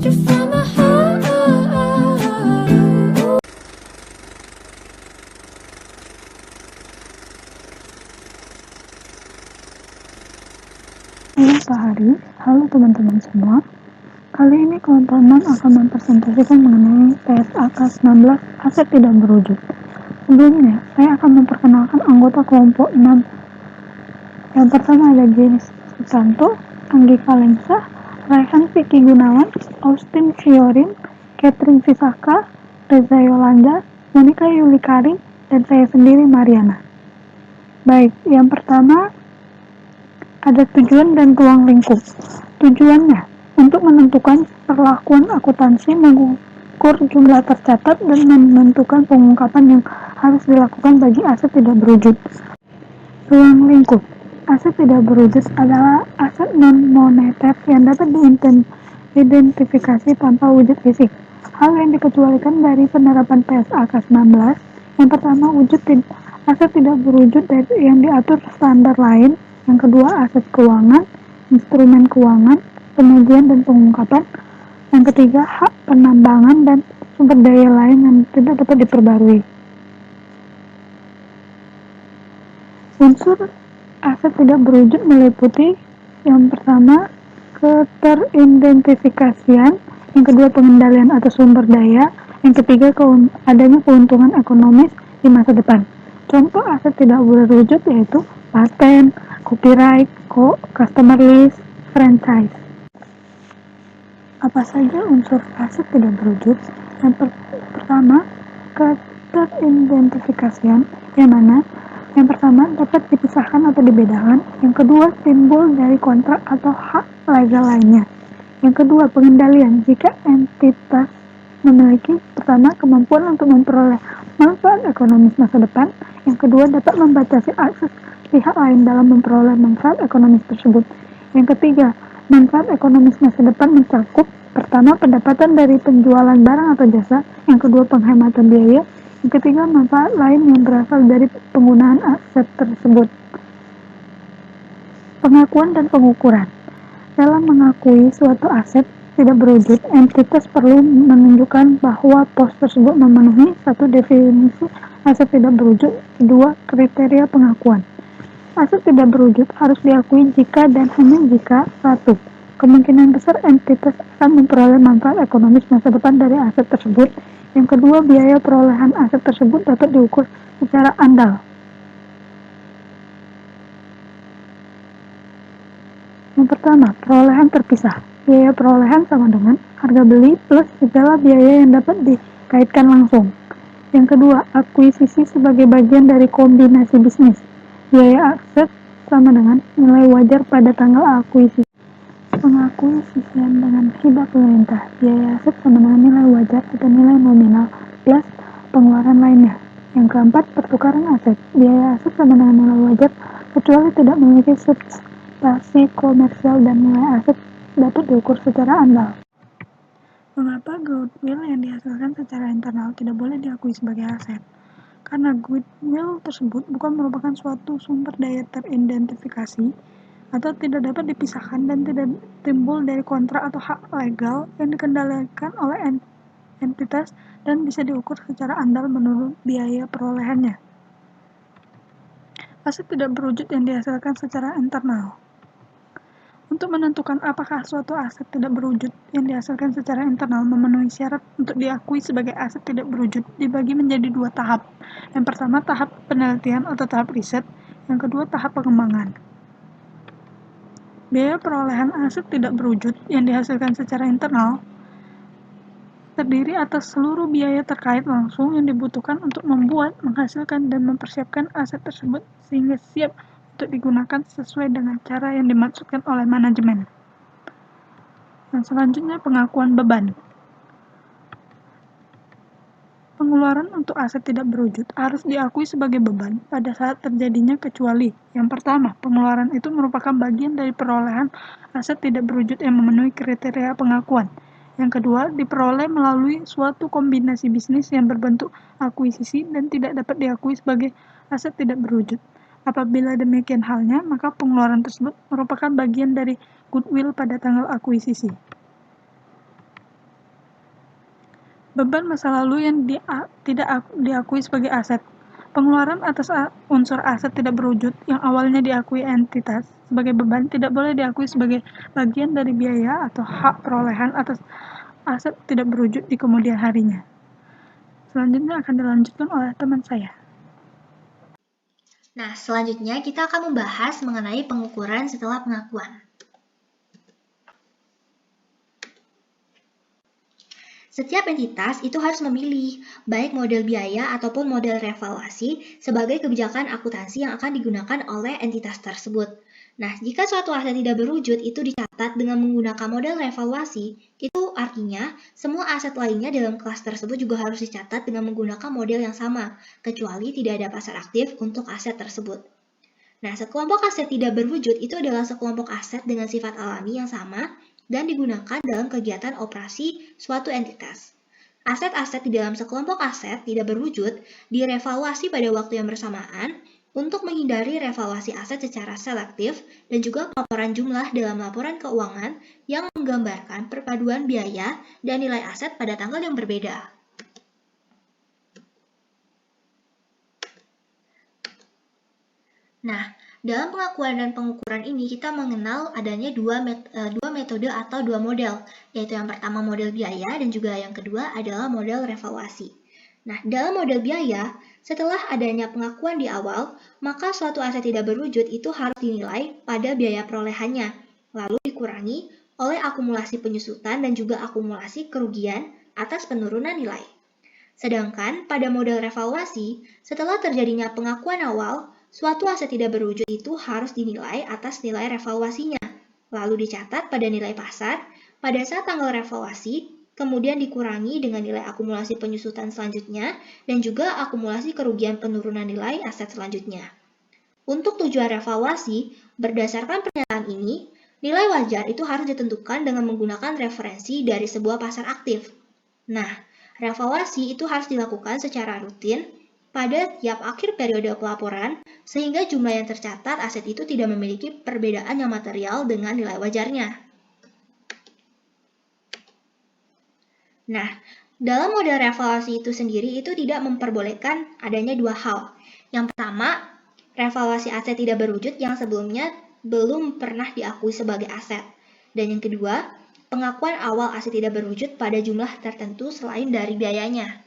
you from my heart. Halo Sehari, halo teman-teman semua. Kali ini kelompok 6 akan mempresentasikan mengenai PSAK 19 aset tidak berwujud. Sebelumnya, saya akan memperkenalkan anggota kelompok 6. Yang pertama ada Jenny Susanto, Anggi Kalengsa, Raihan Vicky Gunawan, Austin Fiorin, Catherine Visaka, Reza Yolanda, Monica Yuli Karim, dan saya sendiri Mariana. Baik, yang pertama ada tujuan dan ruang lingkup. Tujuannya untuk menentukan perlakuan akuntansi, mengukur jumlah tercatat, dan menentukan pengungkapan yang harus dilakukan bagi aset tidak berwujud. Ruang lingkup. Aset tidak berwujud adalah aset non-moneter yang dapat diidentifikasi tanpa wujud fisik. Hal yang dikecualikan dari penerapan PSAK 19, yang pertama wujud aset tidak berwujud yang diatur standar lain, yang kedua aset keuangan, instrumen keuangan, penyajian dan pengungkapan, yang ketiga hak penambangan dan sumber daya lain yang tidak dapat diperbarui. Unsur aset tidak berwujud meliputi yang pertama keteridentifikasian, yang kedua pengendalian atau sumber daya, yang ketiga adanya keuntungan ekonomis di masa depan. Contoh aset tidak berwujud yaitu paten, copyright, customer list, franchise. Apa saja unsur aset tidak berwujud? Yang pertama, keteridentifikasian, yang mana yang pertama dapat dipisahkan atau dibedakan, yang kedua simbol dari kontrak atau hak legal lainnya, yang kedua pengendalian, jika entitas memiliki pertama kemampuan untuk memperoleh manfaat ekonomis masa depan, yang kedua dapat membatasi akses pihak lain dalam memperoleh manfaat ekonomis tersebut, yang ketiga manfaat ekonomis masa depan mencakup pertama pendapatan dari penjualan barang atau jasa, yang kedua penghematan biaya, yang ketiga manfaat lain yang berasal dari penggunaan aset tersebut. Pengakuan dan pengukuran. Dalam mengakui suatu aset tidak berwujud, entitas perlu menunjukkan bahwa pos tersebut memenuhi satu definisi aset tidak berwujud, kedua kriteria pengakuan. Aset tidak berwujud harus diakui jika dan hanya jika satu, kemungkinan besar entitas akan memperoleh manfaat ekonomis masa depan dari aset tersebut, yang kedua biaya perolehan aset tersebut dapat diukur secara andal. Yang pertama, perolehan terpisah. Biaya perolehan sama dengan harga beli plus segala biaya yang dapat dikaitkan langsung. Yang kedua, akuisisi sebagai bagian dari kombinasi bisnis. Biaya aset sama dengan nilai wajar pada tanggal akuisisi. Pengakuisisian dengan hibah pemerintah. Biaya aset sama dengan nilai wajar atau nilai nominal plus pengeluaran lainnya. Yang keempat, pertukaran aset. Biaya aset sama dengan nilai wajar kecuali tidak memiliki substansi komersial dan nilai aset dapat diukur secara andal. Mengapa goodwill yang dihasilkan secara internal tidak boleh diakui sebagai aset? Karena goodwill tersebut bukan merupakan suatu sumber daya teridentifikasi atau tidak dapat dipisahkan dan tidak timbul dari kontrak atau hak legal yang dikendalikan oleh entitas dan bisa diukur secara andal menurut biaya perolehannya. Aset tidak berwujud yang dihasilkan secara internal. Untuk menentukan apakah suatu aset tidak berwujud yang dihasilkan secara internal memenuhi syarat untuk diakui sebagai aset tidak berwujud dibagi menjadi dua tahap. Yang pertama tahap penelitian atau tahap riset, yang kedua tahap pengembangan. Biaya perolehan aset tidak berwujud yang dihasilkan secara internal terdiri atas seluruh biaya terkait langsung yang dibutuhkan untuk membuat, menghasilkan, dan mempersiapkan aset tersebut sehingga siap untuk digunakan sesuai dengan cara yang dimaksudkan oleh manajemen. Yang selanjutnya pengakuan beban. Pengeluaran untuk aset tidak berwujud harus diakui sebagai beban pada saat terjadinya kecuali. Yang pertama, pengeluaran itu merupakan bagian dari perolehan aset tidak berwujud yang memenuhi kriteria pengakuan. Yang kedua, diperoleh melalui suatu kombinasi bisnis yang berbentuk akuisisi dan tidak dapat diakui sebagai aset tidak berwujud. Apabila demikian halnya, maka pengeluaran tersebut merupakan bagian dari goodwill pada tanggal akuisisi. Beban masa lalu yang tidak diakui sebagai aset. Pengeluaran atas unsur aset tidak berwujud yang awalnya diakui entitas sebagai beban tidak boleh diakui sebagai bagian dari biaya atau hak perolehan atas aset tidak berwujud di kemudian harinya. Selanjutnya akan dilanjutkan oleh teman saya. Nah, selanjutnya kita akan membahas mengenai pengukuran setelah pengakuan. Setiap entitas itu harus memilih baik model biaya ataupun model revaluasi sebagai kebijakan akuntansi yang akan digunakan oleh entitas tersebut. Nah, jika suatu aset tidak berwujud itu dicatat dengan menggunakan model revaluasi, itu artinya semua aset lainnya dalam kelas tersebut juga harus dicatat dengan menggunakan model yang sama, kecuali tidak ada pasar aktif untuk aset tersebut. Nah, sekelompok aset tidak berwujud itu adalah sekelompok aset dengan sifat alami yang sama dan digunakan dalam kegiatan operasi suatu entitas. Aset-aset di dalam sekelompok aset tidak berwujud direvaluasi pada waktu yang bersamaan untuk menghindari revaluasi aset secara selektif dan juga pelaporan jumlah dalam laporan keuangan yang menggambarkan perpaduan biaya dan nilai aset pada tanggal yang berbeda. Nah, dalam pengakuan dan pengukuran ini kita mengenal adanya dua metode atau dua model, yaitu yang pertama model biaya dan juga yang kedua adalah model revaluasi. Nah, dalam model biaya, setelah adanya pengakuan di awal, maka suatu aset tidak berwujud itu harus dinilai pada biaya perolehannya, lalu dikurangi oleh akumulasi penyusutan dan juga akumulasi kerugian atas penurunan nilai. Sedangkan pada model revaluasi, setelah terjadinya pengakuan awal, suatu aset tidak berwujud itu harus dinilai atas nilai revaluasinya, lalu dicatat pada nilai pasar pada saat tanggal revaluasi, kemudian dikurangi dengan nilai akumulasi penyusutan selanjutnya, dan juga akumulasi kerugian penurunan nilai aset selanjutnya. Untuk tujuan revaluasi, berdasarkan pernyataan ini, nilai wajar itu harus ditentukan dengan menggunakan referensi dari sebuah pasar aktif. Nah, revaluasi itu harus dilakukan secara rutin pada tiap akhir periode pelaporan, sehingga jumlah yang tercatat aset itu tidak memiliki perbedaan yang material dengan nilai wajarnya. Nah, dalam model revaluasi itu sendiri itu tidak memperbolehkan adanya dua hal. Yang pertama, revaluasi aset tidak berwujud yang sebelumnya belum pernah diakui sebagai aset. Dan yang kedua, pengakuan awal aset tidak berwujud pada jumlah tertentu selain dari biayanya.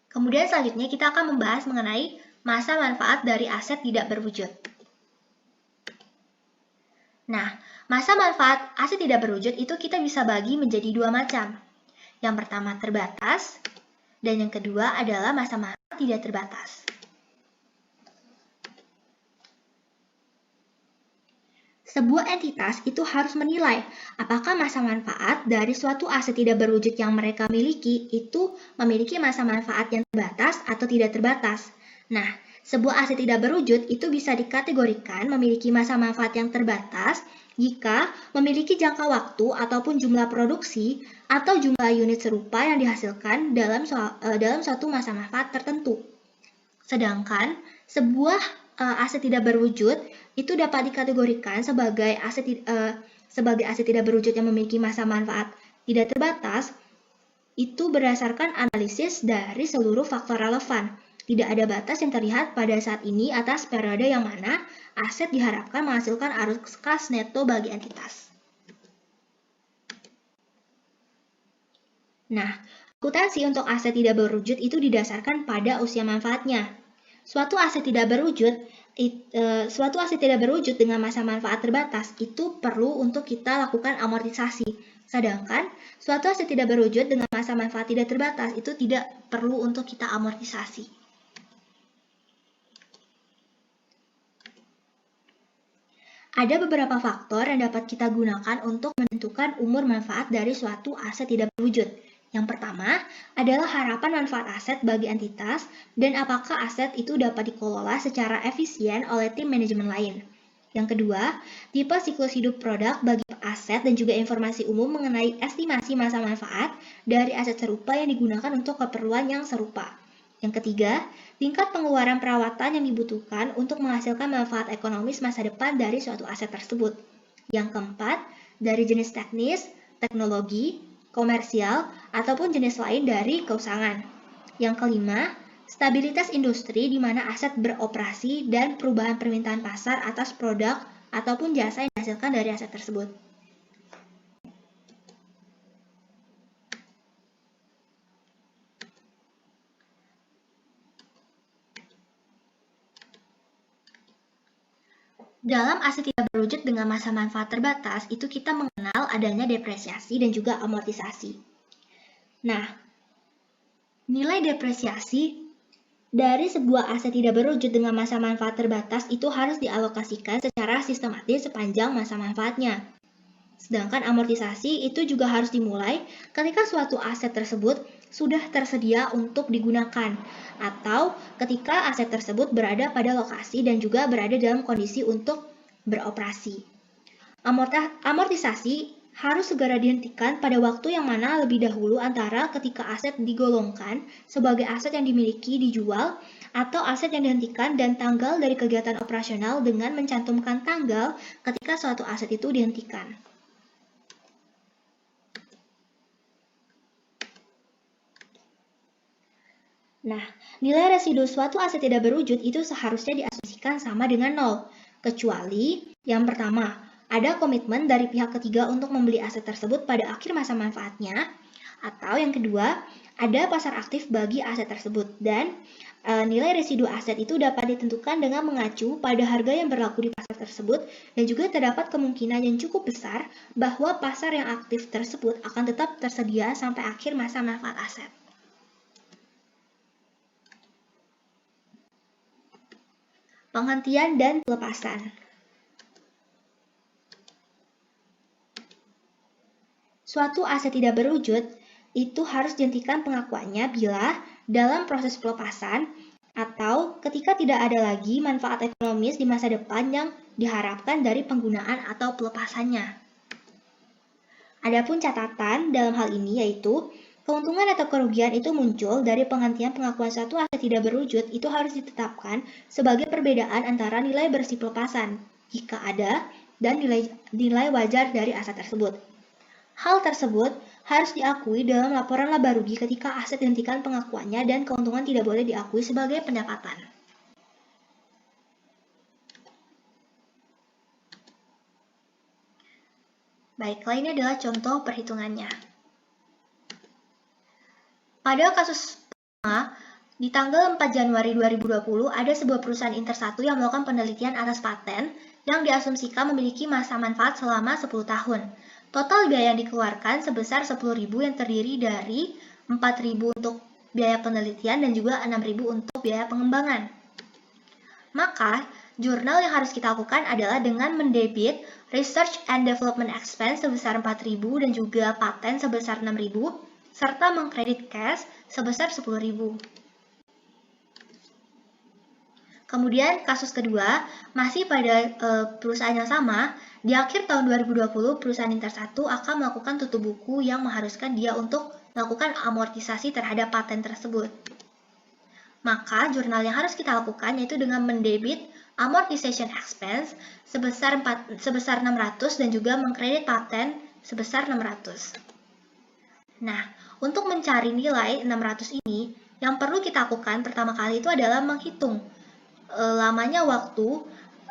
Kemudian selanjutnya kita akan membahas mengenai masa manfaat dari aset tidak berwujud. Nah, masa manfaat aset tidak berwujud itu kita bisa bagi menjadi dua macam. Yang pertama terbatas, dan yang kedua adalah masa manfaat tidak terbatas. Sebuah entitas itu harus menilai apakah masa manfaat dari suatu aset tidak berwujud yang mereka miliki itu memiliki masa manfaat yang terbatas atau tidak terbatas. Nah, sebuah aset tidak berwujud itu bisa dikategorikan memiliki masa manfaat yang terbatas jika memiliki jangka waktu ataupun jumlah produksi atau jumlah unit serupa yang dihasilkan dalam suatu masa manfaat tertentu. Sedangkan sebuah aset tidak berwujud itu dapat dikategorikan sebagai aset tidak berwujud yang memiliki masa manfaat tidak terbatas itu berdasarkan analisis dari seluruh faktor relevan. Tidak ada batas yang terlihat pada saat ini atas periode yang mana aset diharapkan menghasilkan arus kas neto bagi entitas. Nah, akuntansi untuk aset tidak berwujud itu didasarkan pada usia manfaatnya. Suatu aset tidak berwujud dengan masa manfaat terbatas itu perlu untuk kita lakukan amortisasi. Sedangkan suatu aset tidak berwujud dengan masa manfaat tidak terbatas itu tidak perlu untuk kita amortisasi. Ada beberapa faktor yang dapat kita gunakan untuk menentukan umur manfaat dari suatu aset tidak berwujud. Yang pertama adalah harapan manfaat aset bagi entitas dan apakah aset itu dapat dikelola secara efisien oleh tim manajemen lain. Yang kedua, tipe siklus hidup produk bagi aset dan juga informasi umum mengenai estimasi masa manfaat dari aset serupa yang digunakan untuk keperluan yang serupa. Yang ketiga, tingkat pengeluaran perawatan yang dibutuhkan untuk menghasilkan manfaat ekonomis masa depan dari suatu aset tersebut. Yang keempat, dari jenis teknis, teknologi, komersial, ataupun jenis lain dari keuangan. Yang kelima, stabilitas industri di mana aset beroperasi dan perubahan permintaan pasar atas produk ataupun jasa yang dihasilkan dari aset tersebut. Dalam aset tidak berwujud dengan masa manfaat terbatas, itu kita mengenal adanya depresiasi dan juga amortisasi. Nah, nilai depresiasi dari sebuah aset tidak berwujud dengan masa manfaat terbatas itu harus dialokasikan secara sistematis sepanjang masa manfaatnya. Sedangkan amortisasi itu juga harus dimulai ketika suatu aset tersebut sudah tersedia untuk digunakan atau ketika aset tersebut berada pada lokasi dan juga berada dalam kondisi untuk beroperasi. Amortisasi harus segera dihentikan pada waktu yang mana lebih dahulu antara ketika aset digolongkan sebagai aset yang dimiliki dijual atau aset yang dihentikan dan tanggal dari kegiatan operasional dengan mencantumkan tanggal ketika suatu aset itu dihentikan. Nah, nilai residu suatu aset tidak berwujud itu seharusnya diasumsikan sama dengan 0, kecuali yang pertama, ada komitmen dari pihak ketiga untuk membeli aset tersebut pada akhir masa manfaatnya, atau yang kedua, ada pasar aktif bagi aset tersebut, dan nilai residu aset itu dapat ditentukan dengan mengacu pada harga yang berlaku di pasar tersebut, dan juga terdapat kemungkinan yang cukup besar bahwa pasar yang aktif tersebut akan tetap tersedia sampai akhir masa manfaat aset. Penghentian dan pelepasan. Suatu aset tidak berwujud itu harus dihentikan pengakuannya bila dalam proses pelepasan atau ketika tidak ada lagi manfaat ekonomis di masa depan yang diharapkan dari penggunaan atau pelepasannya. Adapun catatan dalam hal ini yaitu keuntungan atau kerugian itu muncul dari penghentian pengakuan suatu aset tidak berwujud itu harus ditetapkan sebagai perbedaan antara nilai bersih pelepasan, jika ada, dan nilai wajar dari aset tersebut. Hal tersebut harus diakui dalam laporan laba rugi ketika aset dihentikan pengakuannya dan keuntungan tidak boleh diakui sebagai pendapatan. Baiklah, ini adalah contoh perhitungannya. Pada kasus pertama, di tanggal 4 Januari 2020, ada sebuah perusahaan Inter1 yang melakukan penelitian atas paten yang diasumsikan memiliki masa manfaat selama 10 tahun. Total biaya yang dikeluarkan sebesar 10.000 yang terdiri dari 4.000 untuk biaya penelitian dan juga 6.000 untuk biaya pengembangan. Maka, jurnal yang harus kita lakukan adalah dengan mendebit Research and Development Expense sebesar 4.000 dan juga paten sebesar 6.000, serta mengkredit cash sebesar 10.000. Kemudian kasus kedua, masih pada perusahaan yang sama, di akhir tahun 2020 perusahaan Inter1 akan melakukan tutup buku yang mengharuskan dia untuk melakukan amortisasi terhadap paten tersebut. Maka jurnal yang harus kita lakukan yaitu dengan mendebit amortization expense sebesar 600 dan juga mengkredit paten sebesar 600. Nah, untuk mencari nilai 600 ini, yang perlu kita lakukan pertama kali itu adalah menghitung lamanya waktu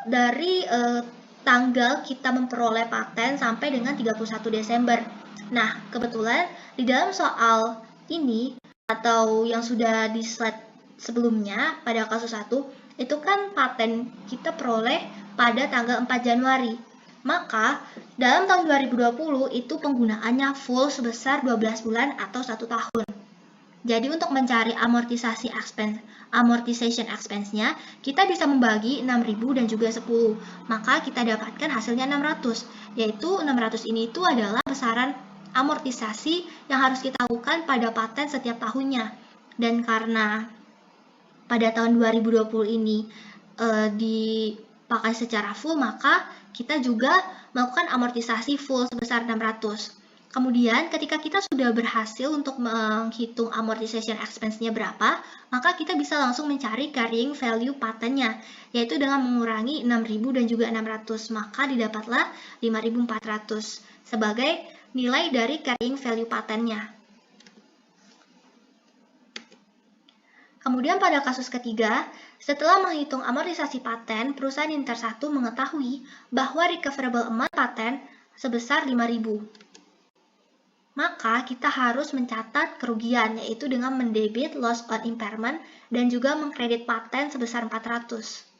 dari tanggal kita memperoleh paten sampai dengan 31 Desember. Nah, kebetulan di dalam soal ini atau yang sudah di slide sebelumnya pada kasus 1, itu kan paten kita peroleh pada tanggal 4 Januari. Maka, dalam tahun 2020 itu penggunaannya full sebesar 12 bulan atau 1 tahun. Jadi untuk mencari amortization expense-nya, kita bisa membagi 6.000 dan juga 10. Maka kita dapatkan hasilnya 600, yaitu 600 ini itu adalah besaran amortisasi yang harus kita lakukan pada paten setiap tahunnya. Dan karena pada tahun 2020 ini dipakai secara full, maka kita juga melakukan amortisasi full sebesar 600. Kemudian ketika kita sudah berhasil untuk menghitung amortization expense-nya berapa, maka kita bisa langsung mencari carrying value patennya, yaitu dengan mengurangi 6.000 dan juga 600, maka didapatlah 5.400 sebagai nilai dari carrying value patennya. Kemudian pada kasus ketiga, setelah menghitung amortisasi paten, perusahaan Inter 1 mengetahui bahwa recoverable amount paten sebesar 5.000. Maka kita harus mencatat kerugian, yaitu dengan mendebit loss on impairment dan juga mengkredit paten sebesar 400.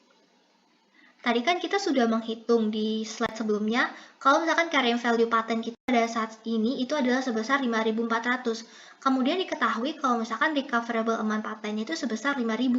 Tadi kan kita sudah menghitung di slide sebelumnya, kalau misalkan carrying value paten kita pada saat ini itu adalah sebesar 5.400. Kemudian diketahui kalau misalkan recoverable amount patennya itu sebesar 5.000.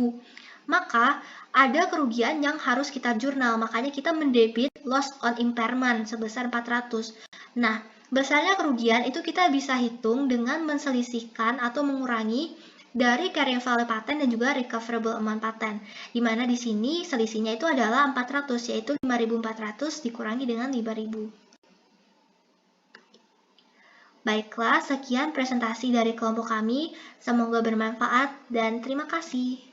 Maka ada kerugian yang harus kita jurnal, makanya kita mendebit loss on impairment sebesar 400. Nah, besarnya kerugian itu kita bisa hitung dengan menselisihkan atau mengurangi dari carrying value paten dan juga recoverable amount paten. Di mana di sini selisihnya itu adalah 400, yaitu 5.400 dikurangi dengan 5.000. Baiklah, sekian presentasi dari kelompok kami. Semoga bermanfaat dan terima kasih.